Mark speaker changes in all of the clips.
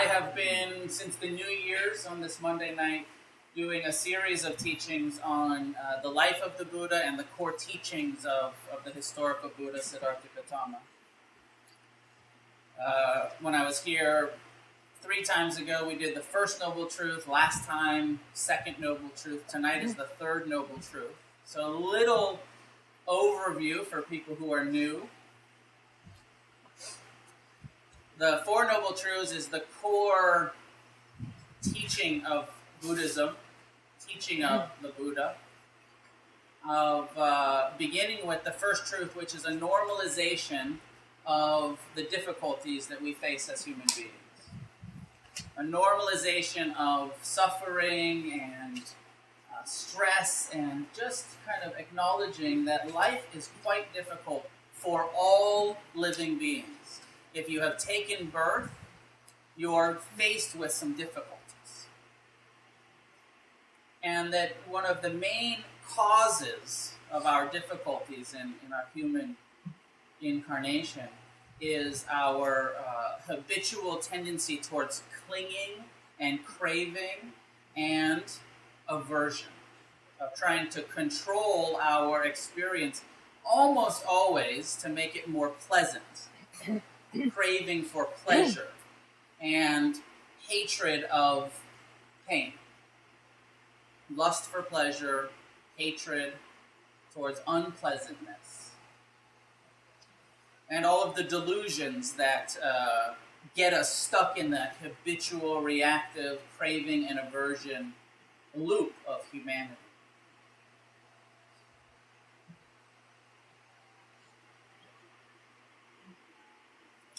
Speaker 1: have been, since the New Year's on this Monday night, doing a series of teachings on the life of the Buddha and the core teachings of the historical Buddha, Siddhartha Gautama. When I was here 3 times ago, we did the first Noble Truth. Last time, second Noble Truth. Tonight is the third Noble Truth. So a little overview for people who are new. The Four Noble Truths is the core teaching of Buddhism, teaching of the Buddha, of beginning with the first truth, which is a normalization of the difficulties that we face as human beings. A normalization of suffering and stress, and just kind of acknowledging that life is quite difficult for all living beings. If you have taken birth, you're faced with some difficulties. And that one of the main causes of our difficulties in our human incarnation is our habitual tendency towards clinging and craving and aversion, of trying to control our experience almost always to make it more pleasant. Craving for pleasure and hatred of pain. Lust for pleasure, hatred towards unpleasantness. And all of the delusions that get us stuck in that habitual, reactive, craving and aversion loop of humanity.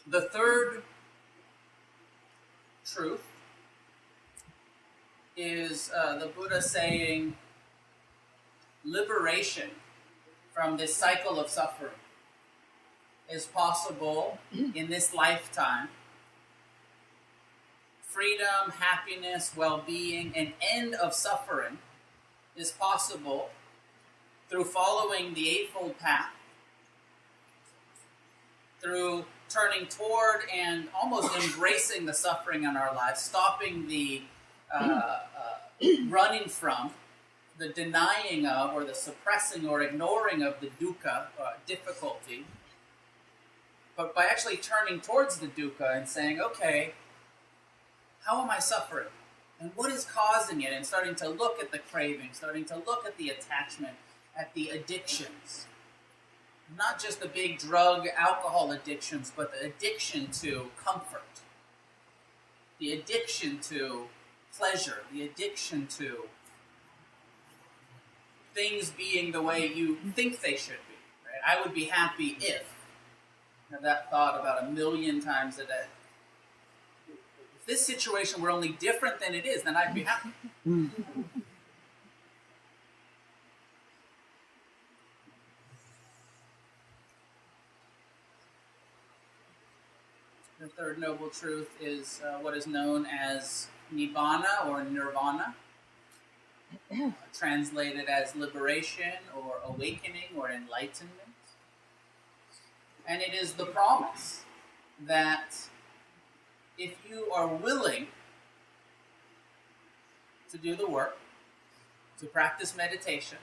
Speaker 1: The third truth is the Buddha saying liberation from this cycle of suffering is possible in this lifetime. Freedom, happiness, well-being, and end of suffering is possible through following the Eightfold Path, through turning toward and almost embracing the suffering in our lives, stopping the running from, the denying of, or the suppressing or ignoring of the dukkha, difficulty, but by actually turning towards the dukkha and saying, okay, how am I suffering? And what is causing it? And starting to look at the craving, starting to look at the attachment, at the addictions. Not just the big drug, alcohol addictions, but the addiction to comfort, the addiction to pleasure, the addiction to things being the way you think they should be. Right? I would be happy if. I have that thought about 1,000,000 times a day. If this situation were only different than it is, then I'd be happy. The third noble truth is what is known as nibbana or nirvana, translated as liberation or awakening or enlightenment. And it is the promise that if you are willing to do the work, to practice meditation,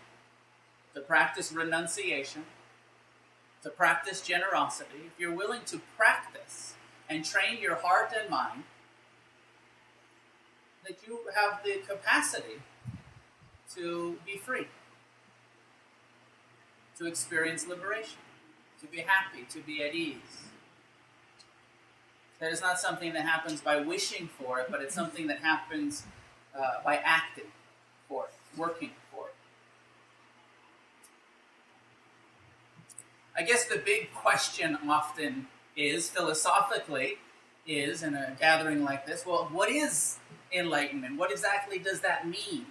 Speaker 1: to practice renunciation, to practice generosity, if you're willing to practice and train your heart and mind, that you have the capacity to be free, to experience liberation, to be happy, to be at ease. That is not something that happens by wishing for it, but it's something that happens by acting for it, working for it. I guess the big question often is, philosophically, is in a gathering like this, well, what is enlightenment? What exactly does that mean?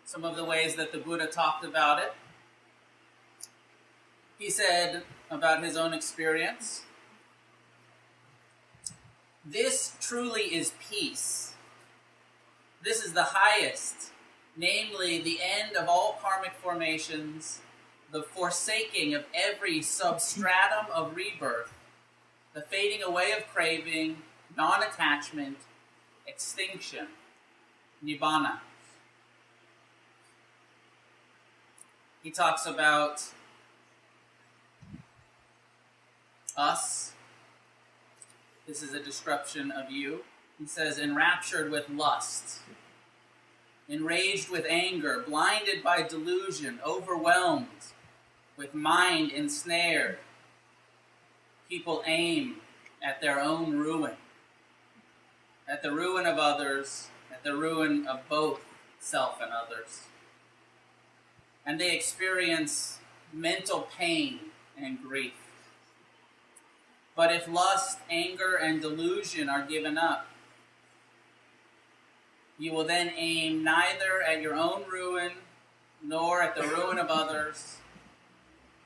Speaker 1: Some of the ways that the Buddha talked about it. He said about his own experience, "This truly is peace, This is the highest, namely the end of all karmic formations, the forsaking of every substratum of rebirth, the fading away of craving, non-attachment, extinction, nibbana. He talks about us. This is a description of you. He says, enraptured with lust, enraged with anger, blinded by delusion, overwhelmed with mind ensnared. People aim at their own ruin, at the ruin of others, at the ruin of both self and others. And they experience mental pain and grief. But if lust, anger, and delusion are given up, you will then aim neither at your own ruin, nor at the ruin of others,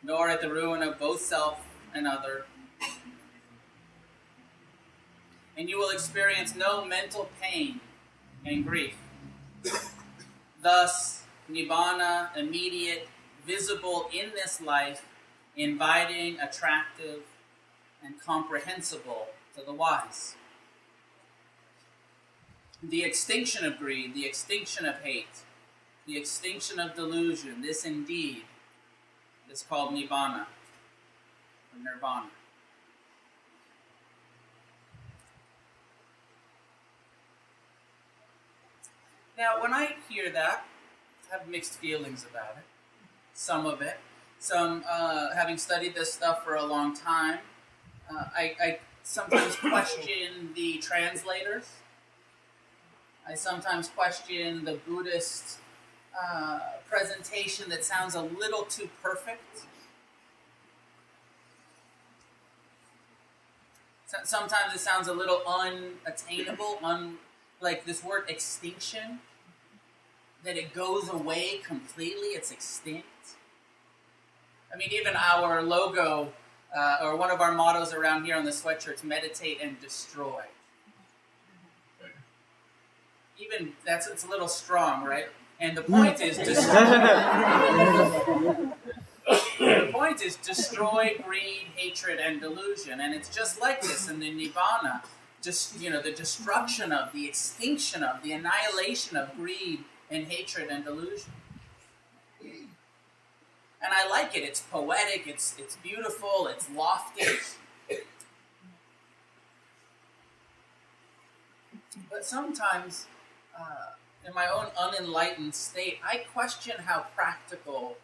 Speaker 1: nor at the ruin of both self and other. And you will experience no mental pain and grief. Thus, nibbana, immediate, visible in this life, inviting, attractive, and comprehensible to the wise. The extinction of greed, the extinction of hate, the extinction of delusion, this indeed is called nibbana, or nirvana. Now, when I hear that, I have mixed feelings about it. Some of it. Some, having studied this stuff for a long time, I sometimes question the translators. I sometimes question the Buddhist presentation that sounds a little too perfect. Sometimes it sounds a little unattainable, like this word extinction, that it goes away completely, it's extinct. I mean, even our logo, or one of our mottos around here on the sweatshirts, meditate and destroy. Even it's a little strong, right? And the point is the point is destroy greed, hatred, and delusion. And it's just like this in the Nibbana. Just, the destruction of, the extinction of, the annihilation of greed and hatred and delusion. And I like it. It's poetic, it's beautiful, it's lofty. But sometimes, in my own unenlightened state, I question how practical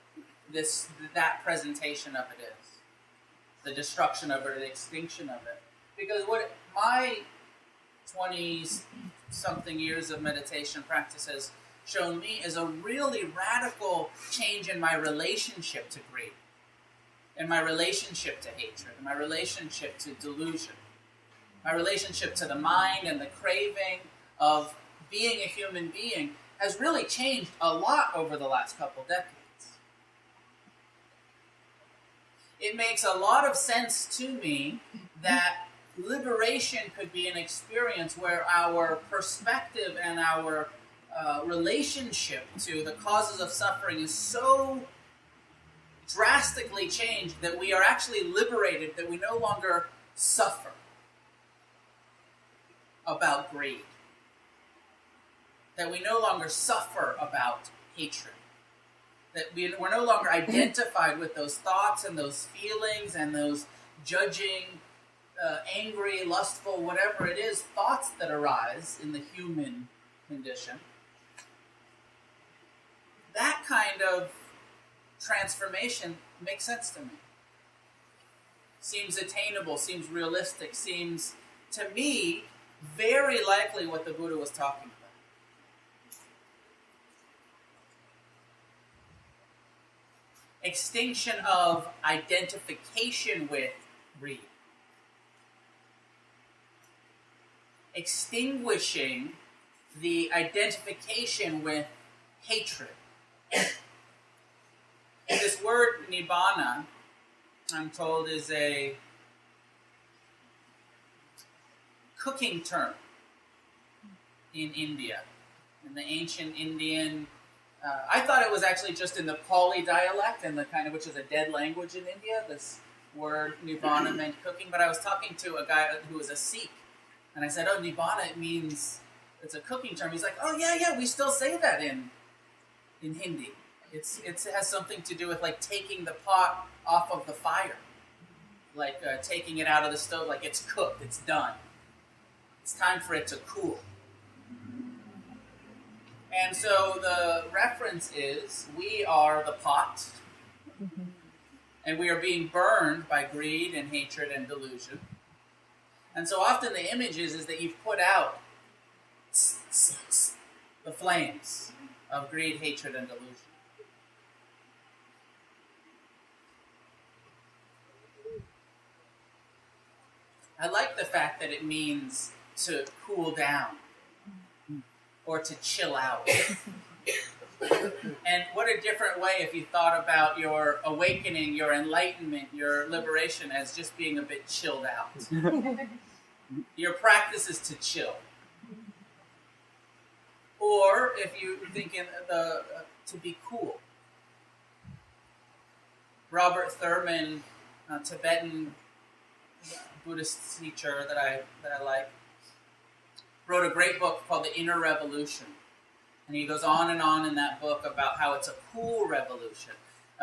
Speaker 1: that presentation of it is. The destruction of it, the extinction of it. Because what my 20-something years of meditation practice has shown me is a really radical change in my relationship to greed, in my relationship to hatred, in my relationship to delusion, my relationship to the mind and the craving of being a human being has really changed a lot over the last couple decades. It makes a lot of sense to me that liberation could be an experience where our perspective and our relationship to the causes of suffering is so drastically changed that we are actually liberated, that we no longer suffer about greed, that we no longer suffer about hatred, that we're no longer identified with those thoughts and those feelings and those judging, angry, lustful, whatever it is, thoughts that arise in the human condition. That kind of transformation makes sense to me. Seems attainable, seems realistic, seems, to me, very likely what the Buddha was talking about. Extinction of identification with greed. Extinguishing the identification with hatred. And this word nibbana, I'm told, is a cooking term in India. in the ancient Indian. I thought it was actually just in the Pali dialect, and the kind of which is a dead language in India. This word Nibbana meant cooking, but I was talking to a guy who was a Sikh, and I said, "Oh, Nibbana, it means it's a cooking term." He's like, "Oh yeah, we still say that in Hindi. It has something to do with like taking the pot off of the fire, like taking it out of the stove, like it's cooked, it's done. It's time for it to cool." And so the reference is we are the pot, and we are being burned by greed and hatred and delusion. And so often the image is that you've put out the flames of greed, hatred, and delusion. I like the fact that it means to cool down or to chill out. And what a different way if you thought about your awakening, your enlightenment, your liberation as just being a bit chilled out. Your practice is to chill. Or if you think in to be cool. Robert Thurman, a Tibetan Buddhist teacher that I like, wrote a great book called The Inner Revolution. And he goes on in that book about how it's a cool revolution.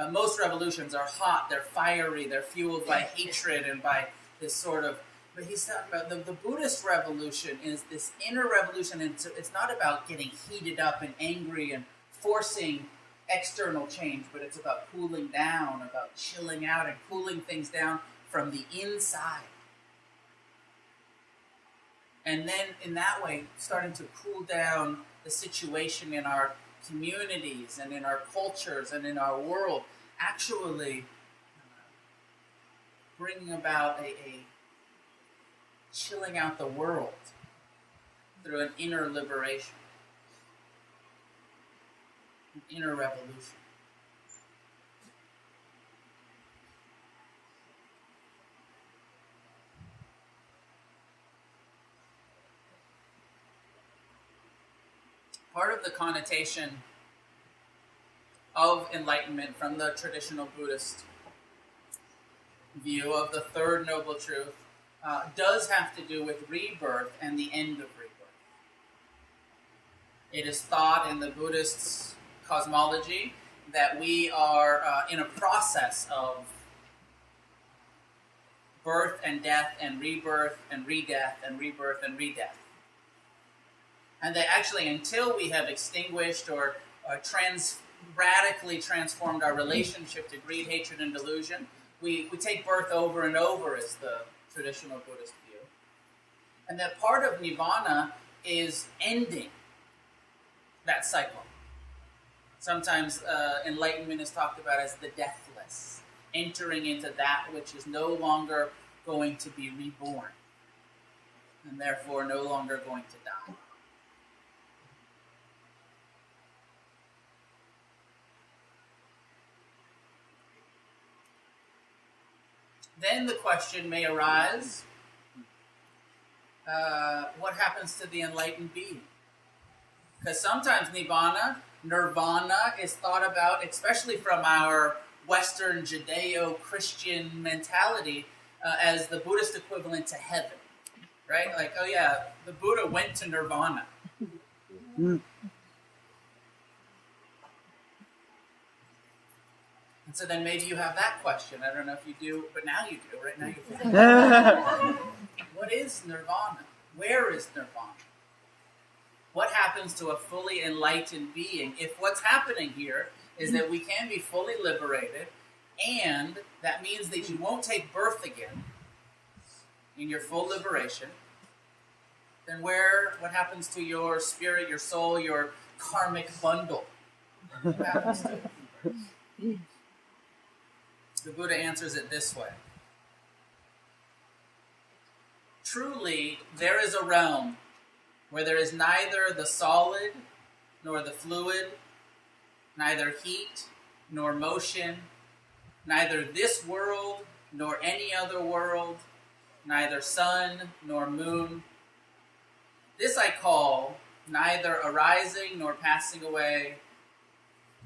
Speaker 1: Most revolutions are hot, they're fiery, they're fueled by hatred and by this sort of... But he's talking about the Buddhist revolution is this inner revolution, and it's not about getting heated up and angry and forcing external change, but it's about cooling down, about chilling out and cooling things down from the inside. And then in that way, starting to cool down the situation in our communities and in our cultures and in our world, actually bringing about a chilling out the world through an inner liberation, an inner revolution. Part of the connotation of enlightenment from the traditional Buddhist view of the third noble truth does have to do with rebirth and the end of rebirth. It is thought in the Buddhist cosmology that we are in a process of birth and death and rebirth and redeath and rebirth and redeath. And that actually until we have extinguished or radically transformed our relationship to greed, hatred, and delusion, we take birth over and over is the traditional Buddhist view. And that part of Nibbana is ending that cycle. Sometimes enlightenment is talked about as the deathless, entering into that which is no longer going to be reborn, and therefore no longer going to die. Then the question may arise, what happens to the enlightened being? Because sometimes nirvana is thought about, especially from our Western Judeo-Christian mentality, as the Buddhist equivalent to heaven, right? Like, oh yeah, the Buddha went to nirvana. And so then maybe you have that question. I don't know if you do, but now you do. Right now you do. What is nirvana? Where is nirvana? What happens to a fully enlightened being if what's happening here is that we can be fully liberated, and that means that you won't take birth again in your full liberation? Then what happens to your spirit, your soul, your karmic bundle? What happens to it? The Buddha answers it this way. Truly, there is a realm where there is neither the solid nor the fluid, neither heat nor motion, neither this world nor any other world, neither sun nor moon. This I call neither arising nor passing away,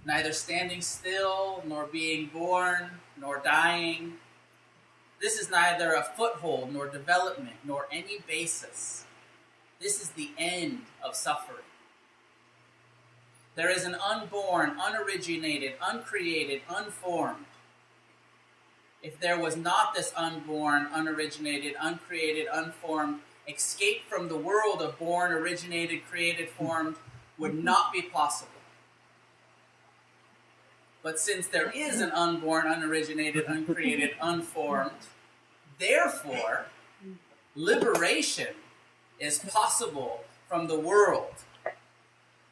Speaker 1: neither standing still nor being born nor dying. This is neither a foothold nor development nor any basis. This is the end of suffering. There is an unborn, unoriginated, uncreated, unformed. If there was not this unborn, unoriginated, uncreated, unformed, escape from the world of born, originated, created, formed would not be possible. But since there is an unborn, unoriginated, uncreated, unformed, therefore, liberation is possible from the world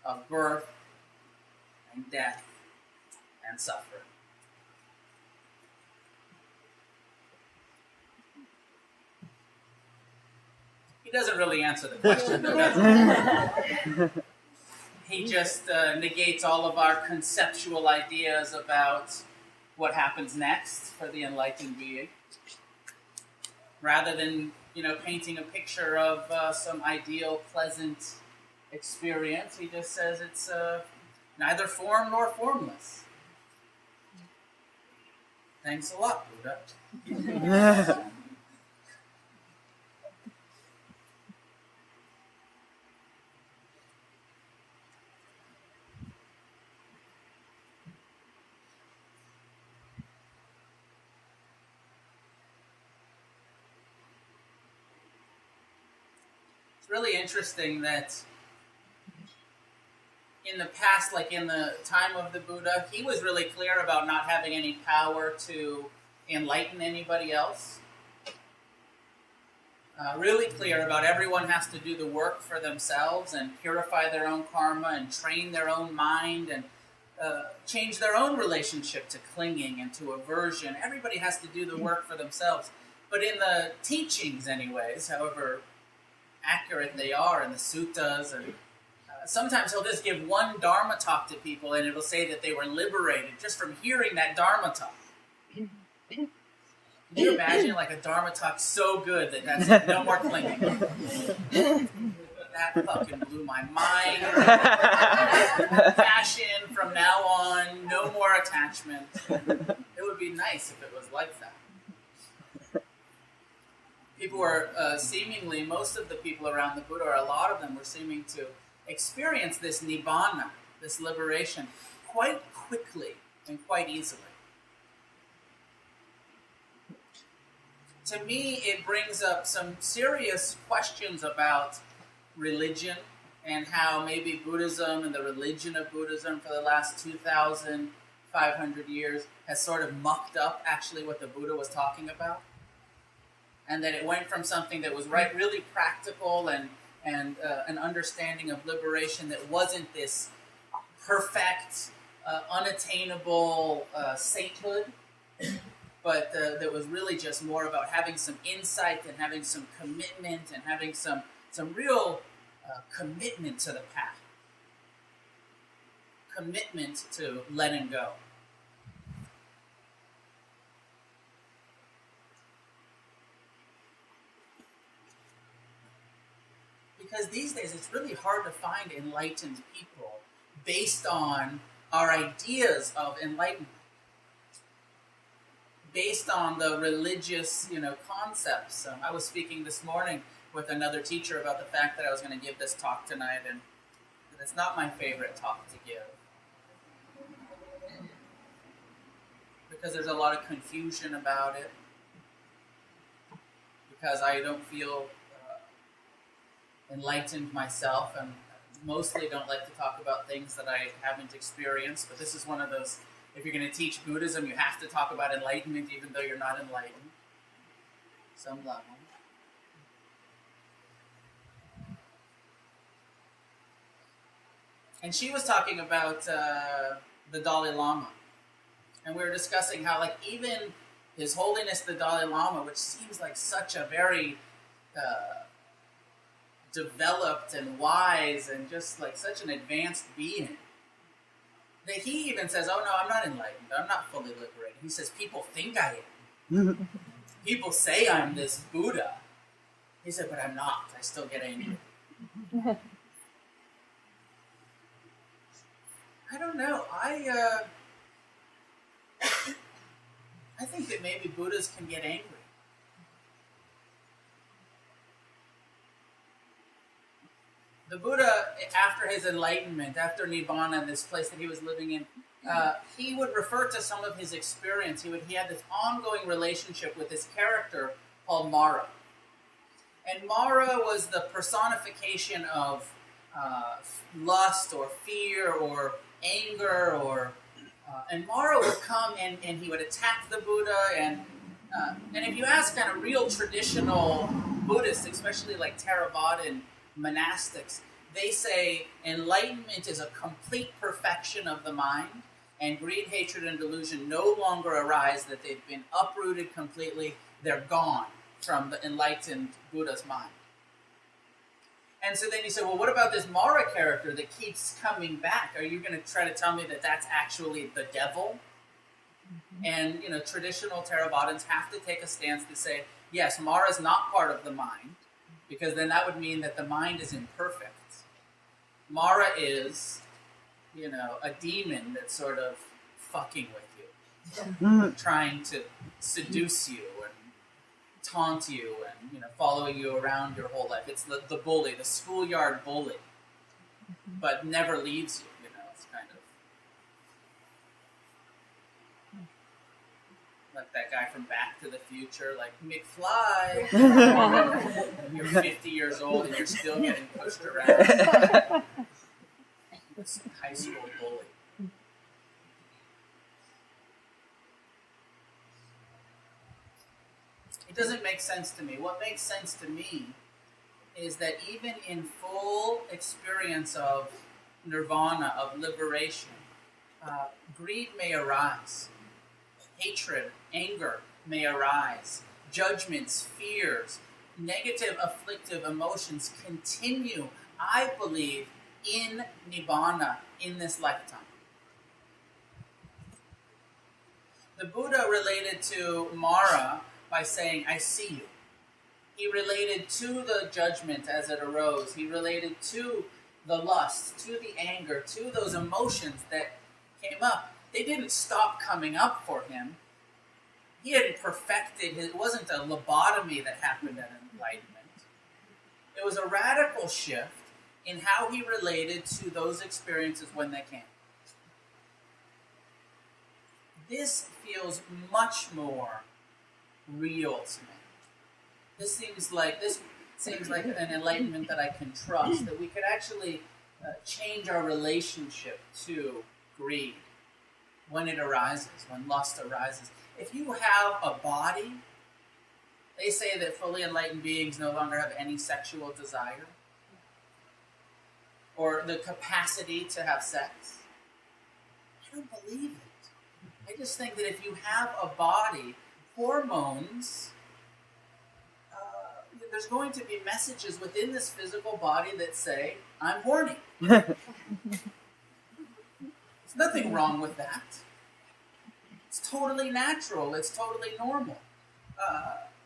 Speaker 1: of birth and death and suffering. He doesn't really answer the question, though, does he? He just negates all of our conceptual ideas about what happens next for the enlightened being. Rather than, painting a picture of some ideal, pleasant experience, he just says it's neither form nor formless. Thanks a lot, Buddha. Really interesting that in the past, like in the time of the Buddha, he was really clear about not having any power to enlighten anybody else. Really clear about everyone has to do the work for themselves and purify their own karma and train their own mind and change their own relationship to clinging and to aversion. Everybody has to do the work for themselves. But in the teachings anyways, however accurate they are in the suttas, and sometimes he'll just give one Dharma talk to people and it'll say that they were liberated just from hearing that Dharma talk. Can you imagine like a Dharma talk so good that that's no more clinging? That fucking blew my mind. Passion from now on, no more attachment. It would be nice if it was like that. People were seemingly, most of the people around the Buddha, or a lot of them, were seeming to experience this nibbana, this liberation, quite quickly and quite easily. To me, it brings up some serious questions about religion and how maybe Buddhism and the religion of Buddhism for the last 2,500 years has sort of mucked up actually what the Buddha was talking about. And that it went from something that was really practical and an understanding of liberation that wasn't this perfect, unattainable sainthood, but that was really just more about having some insight and having some commitment and having some real commitment to the path, commitment to letting go. Because these days it's really hard to find enlightened people based on our ideas of enlightenment, based on the religious, concepts. I was speaking this morning with another teacher about the fact that I was going to give this talk tonight, and it's not my favorite talk to give. Because there's a lot of confusion about it. Because I don't feel enlightened myself, and mostly don't like to talk about things that I haven't experienced, but this is one of those, if you're going to teach Buddhism, you have to talk about enlightenment even though you're not enlightened. Some level. And she was talking about the Dalai Lama, and we were discussing how even His Holiness the Dalai Lama, which seems like such a very developed and wise and just like such an advanced being, that he even says, oh no, I'm not enlightened, I'm not fully liberated. He says, people think I am. People say I'm this Buddha. He said, but I'm not. I still get angry. I don't know. I think that maybe Buddhas can get angry. The Buddha, after his enlightenment, after Nibbana, this place that he was living in, he would refer to some of his experience. He had this ongoing relationship with this character called Mara. And Mara was the personification of lust or fear or anger, and Mara would come and he would attack the Buddha. And if you ask kind of real traditional Buddhists, especially like Theravadan monastics, they say enlightenment is a complete perfection of the mind, and greed, hatred, and delusion no longer arise, that they've been uprooted completely, they're gone from the enlightened Buddha's mind. And so then you say, well, what about this Mara character that keeps coming back? Are you going to try to tell me that that's actually the devil? And, traditional Theravadins have to take a stance to say, yes, Mara is not part of the mind, because then that would mean that the mind is imperfect. Mara is, a demon that's sort of fucking with you, trying to seduce you and taunt you and, following you around your whole life. It's the bully, the schoolyard bully, but never leaves you, It's kind of like that guy from Back to the Future, like, McFly. You're 50 years old and you're still getting pushed around. This high school bully. It doesn't make sense to me. What makes sense to me is that even in full experience of nirvana, of liberation, greed may arise. Hatred, anger may arise. Judgments, fears, negative afflictive emotions continue, I believe, in Nibbana in this lifetime. The Buddha related to Mara by saying, I see you. He related to the judgment as it arose. He related to the lust, to the anger, to those emotions that came up. They didn't stop coming up for him. He hadn't perfected it wasn't a lobotomy that happened at enlightenment. It was a radical shift in how he related to those experiences when they came. This feels much more real to me. This seems like an enlightenment that I can trust, that we could actually change our relationship to greed when it arises, when lust arises. If you have a body, they say that fully enlightened beings no longer have any sexual desire or the capacity to have sex. I don't believe it. I just think that if you have a body, hormones, there's going to be messages within this physical body that say, I'm horny. There's nothing wrong with that. It's totally natural. It's totally normal.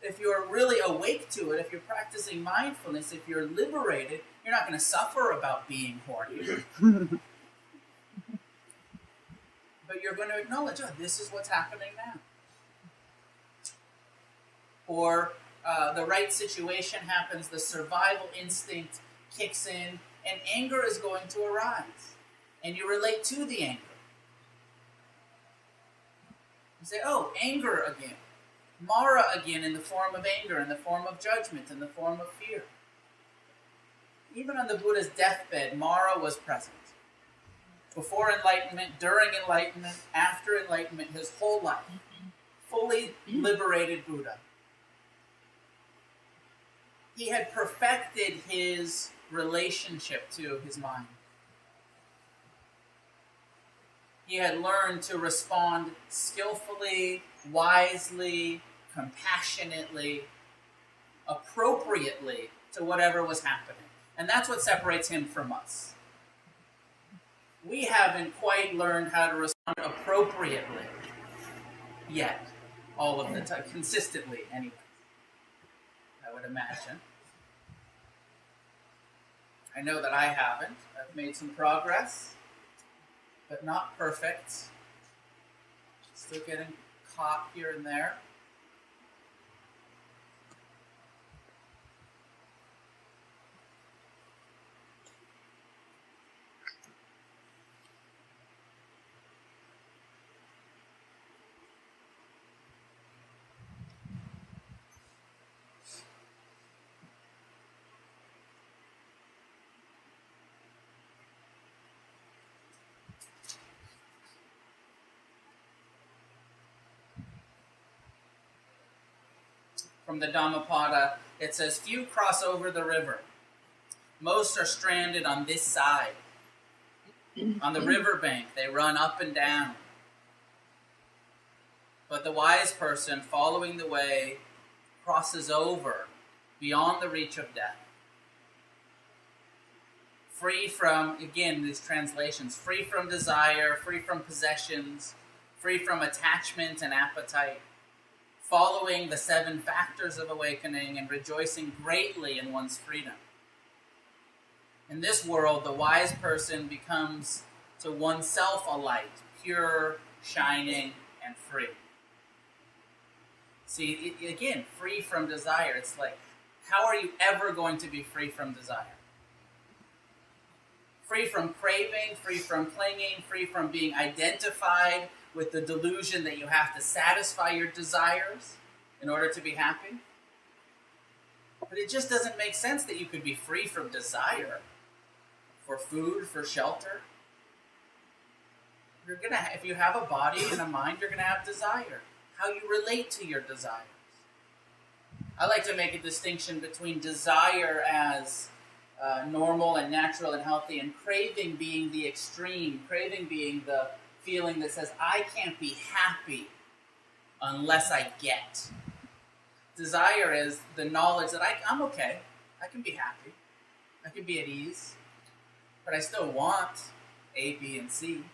Speaker 1: If you're really awake to it, if you're practicing mindfulness, if you're liberated, you're not going to suffer about being horny. But you're going to acknowledge, oh, this is what's happening now. Or the right situation happens, the survival instinct kicks in, and anger is going to arise. And you relate to the anger. You say, oh, anger again. Mara again in the form of anger, in the form of judgment, in the form of fear. Even on the Buddha's deathbed, Mara was present. Before enlightenment, during enlightenment, after enlightenment, his whole life. Fully liberated Buddha. He had perfected his relationship to his mind. He had learned to respond skillfully, wisely, compassionately, appropriately to whatever was happening. And that's what separates him from us. We haven't quite learned how to respond appropriately yet, all of the time, consistently anyway, I would imagine. I know that I haven't. I've made some progress. but not perfect. Still getting caught here and there. From the Dhammapada, it says, few cross over the river. Most are stranded on this side. On the riverbank, they run up and down. But the wise person, following the way, crosses over beyond the reach of death. Free from, again, these translations, free from desire, free from possessions, free from attachment and appetite, following the 7 factors of awakening and rejoicing greatly in one's freedom. In this world, the wise person becomes to oneself a light, pure, shining, and free. See, again, free from desire. It's like, how are you ever going to be free from desire? Free from craving, free from clinging, free from being identified with the delusion that you have to satisfy your desires in order to be happy. But it just doesn't make sense that you could be free from desire for food, for shelter. If you have a body and a mind, you're going to have desire. How you relate to your desires. I like to make a distinction between desire as normal and natural and healthy, and craving being the extreme, craving being the feeling that says, I can't be happy unless I get. Desire is the knowledge that I'm okay, I can be happy, I can be at ease, but I still want A, B, and C.